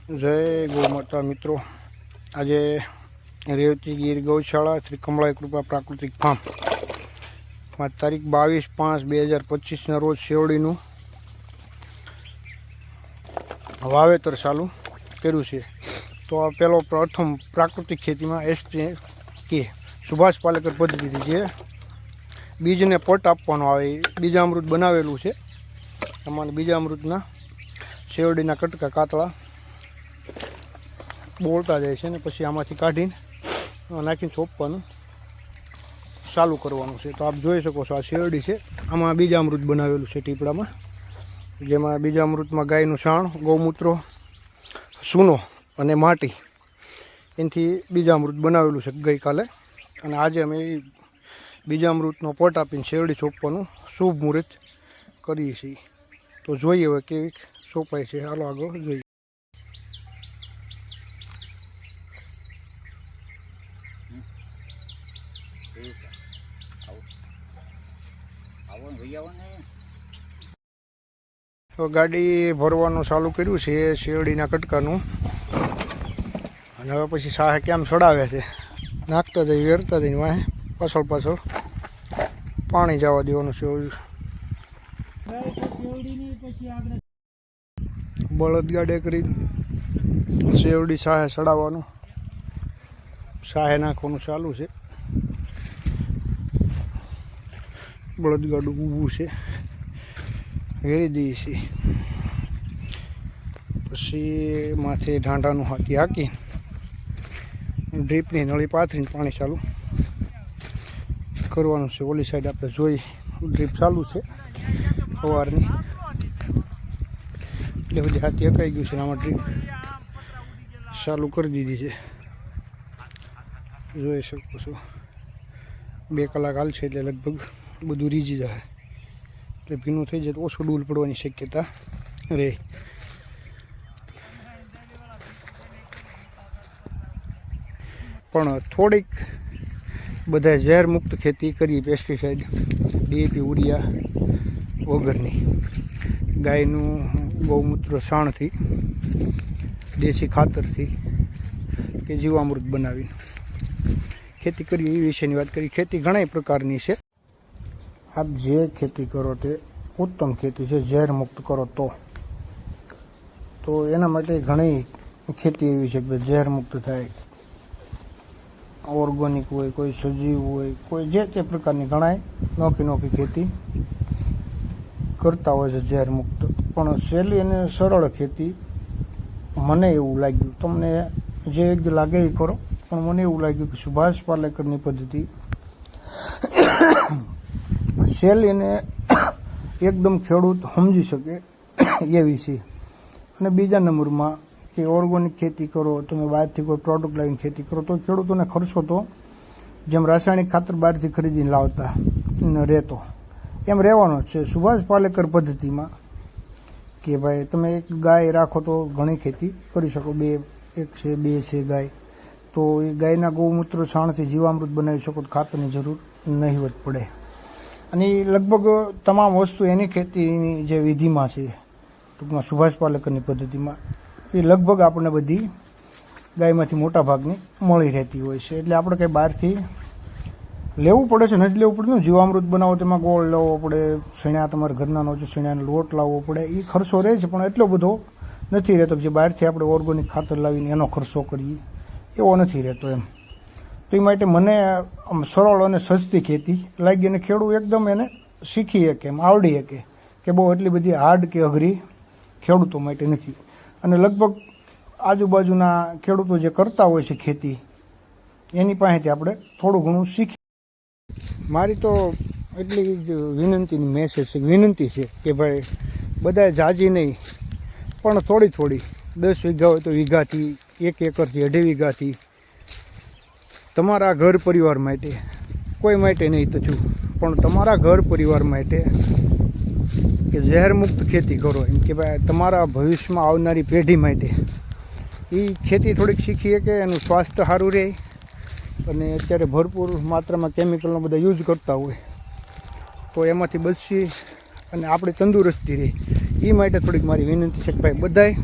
જય ગૌ માતા મિત્રો, આજે રેવતી ગીર ગૌશાળા શ્રી કમળાઈ કૃપા પ્રાકૃતિક ફાર્મ તારીખ 22/5/2025 રોજ શેવડીનું વાવેતર ચાલુ કર્યું છે. તો આ પહેલો પ્રથમ પ્રાકૃતિક ખેતીમાં કે સુભાષ પાલેકર પદ્ધતિથી જે બીજને પટ આપવાનો આવે બીજામૃત બનાવેલું છે. અમારે બીજામૃતના શેવડીના કટકા કાતળા બોલતા જાય છે ને પછી આમાંથી કાઢીને નાખીને સોંપવાનું ચાલુ કરવાનું છે. તો આપ જોઈ શકો છો, આ શેરડી છે, આમાં બીજામૃત બનાવેલું છે ટીપડામાં, જેમાં બીજામૃતમાં ગાયનું છાણ, ગૌમૂત્રો, સૂનો અને માટી એનાથી બીજામૃત બનાવેલું છે ગઈકાલે. અને આજે અમે બીજામૃતનો પટ આપીને શેરડી સોંપવાનું શુભ મુહૂર્ત કરીએ છીએ. તો જોઈએ હવે કેવી સોંપાય છે. હાલો આગળ જોઈએ. તો ગાડી ભરવાનું ચાલુ કર્યું છે શેરડીના કટકાનું, અને હવે પછી સાહે કેમ ચડાવે છે, નાખતા જઈ વેરતા જઈને વાહે પાછળ પાછળ પાણી જવા દેવાનું છે. બળદગાડે કરી શેરડી સાહે ચડાવવાનું, સાહે નાખવાનું ચાલુ છે. બળદગાડું ઊભું છે, વેરી દઈએ છીએ. પછી માથે ઢાંઢાનું હાથી હાકી ડ્રીપની નળી પાથરીને પાણી ચાલુ કરવાનું છે. ઓલી સાઈડ આપણે જોઈ ડ્રીપ ચાલુ છે સવારની, એટલે બધી હાથી હકાઈ ગયું છે. આમાં ડ્રીપ ચાલુ કરી દીધી છે, જોઈ શકો છો. 2 કલાક હાલશે એટલે લગભગ બધું રીઝી જાય, એટલે ભીનું થઈ જાય તો ઓછો ડૂલ પડવાની શક્યતા રહે. પણ થોડીક બધા ઝેર મુક્ત ખેતી કરીએ, પેસ્ટિસાઇડ, ડીએપી, ઉરિયા વગરની, ગાયનું ગૌમૂત્ર છાણથી, દેશી ખાતરથી કે જીવામૃત બનાવીને ખેતી કરીએ એ વિશેની વાત કરી. ખેતી ઘણા પ્રકારની છે. આપ જે ખેતી કરો તે ઉત્તમ ખેતી છે. ઝેર મુક્ત કરો તો એના માટે ઘણી ખેતી એવી છે કે ઝેર મુક્ત થાય, ઓર્ગોનિક હોય, કોઈ સજીવ હોય, કોઈ જે તે પ્રકારની ઘણા નોખી ખેતી કરતા હોય છે ઝેર મુક્ત. પણ સહેલી અને સરળ ખેતી મને એવું લાગ્યું, તમને જે લાગે એ કરો, પણ મને એવું લાગ્યું કે સુભાષ પાલેકરની પદ્ધતિ સહેલી અને એકદમ ખેડૂત સમજી શકે એવી છે. અને બીજા નંબરમાં કે ઓર્ગોનિક ખેતી કરો, તમે બહારથી કોઈ પ્રોડક્ટ લાવીને ખેતી કરો તો ખેડૂતોને ખર્ચો તો જેમ રાસાયણિક ખાતર બહારથી ખરીદીને લાવતા રહેતો એમ રહેવાનો જ છે. સુભાષ પાલેકર પદ્ધતિમાં કે ભાઈ તમે એક ગાય રાખો તો ઘણી ખેતી કરી શકો, 1 છે 2 છે ગાય, તો એ ગાયના ગૌમૂત્ર છાણથી જીવામૃત બનાવી શકો, ખાતરની જરૂર નહીવત પડે. અને લગભગ તમામ વસ્તુ એની ખેતીની જે વિધિમાં છે, ટૂંકમાં સુભાષ પાલેકરની પદ્ધતિમાં, એ લગભગ આપણને બધી ગાયમાંથી મોટા ભાગની મળી રહેતી હોય છે. એટલે આપણે કંઈ બહારથી લેવું પડે છે, નથી લેવું પડતું. જીવામૃત બનાવો તેમાં ગોળ લેવો પડે, શીણા તમારા ઘરના નો શીણાનો લોટ લાવવો પડે, એ ખર્ચો રહે છે, પણ એટલો બધો નથી રહેતો જે બહારથી આપણે ઓર્ગોનિક ખાતર લાવીને એનો ખર્ચો કરીએ એવો નથી રહેતો એમ. તો એ માટે મને સરળ અને સસ્તી ખેતી લાગી, અને ખેડૂત એકદમ એને શીખી શકે એમ, આવડી શકે કે બહુ એટલી બધી હાર્ડ કે અઘરી ખેડૂતો માટે નથી. અને લગભગ આજુબાજુના ખેડૂતો જે કરતા હોય છે ખેતી, એની પાસેથી આપણે થોડું ઘણું શીખી. મારી તો એટલી જ વિનંતી છે કે ભાઈ બધાએ જાજી નહીં પણ થોડી 10 વીઘા હોય તો વીઘાથી, 1 એકરથી 2.5 વીઘાથી તમારા ઘર પરિવાર માટે, કોઈ માટે નહીં તો છું, પણ તમારા ઘર પરિવાર માટે કે ઝેર મુક્ત ખેતી કરો, એમ કે ભાઈ તમારા ભવિષ્યમાં આવનારી પેઢી માટે એ ખેતી થોડીક શીખીએ કે એનું સ્વાસ્થ્ય સારું રહે. અને અત્યારે ભરપૂર માત્રામાં કેમિકલનો બધા યુઝ કરતા હોય તો એમાંથી બચી અને આપણી તંદુરસ્તી રહે. એ માટે થોડીક મારી વિનંતી છે કે ભાઈ બધાય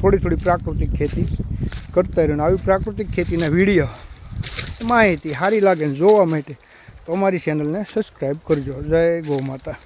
થોડી થોડી પ્રાકૃતિક ખેતી કરતા રહ્યો. આવી પ્રાકૃતિક ખેતીના વિડીયો માહિતી સારી લાગે ને જોવા માટે તો અમારી ચેનલને સબસ્ક્રાઈબ કરજો. જય ગૌ માતા.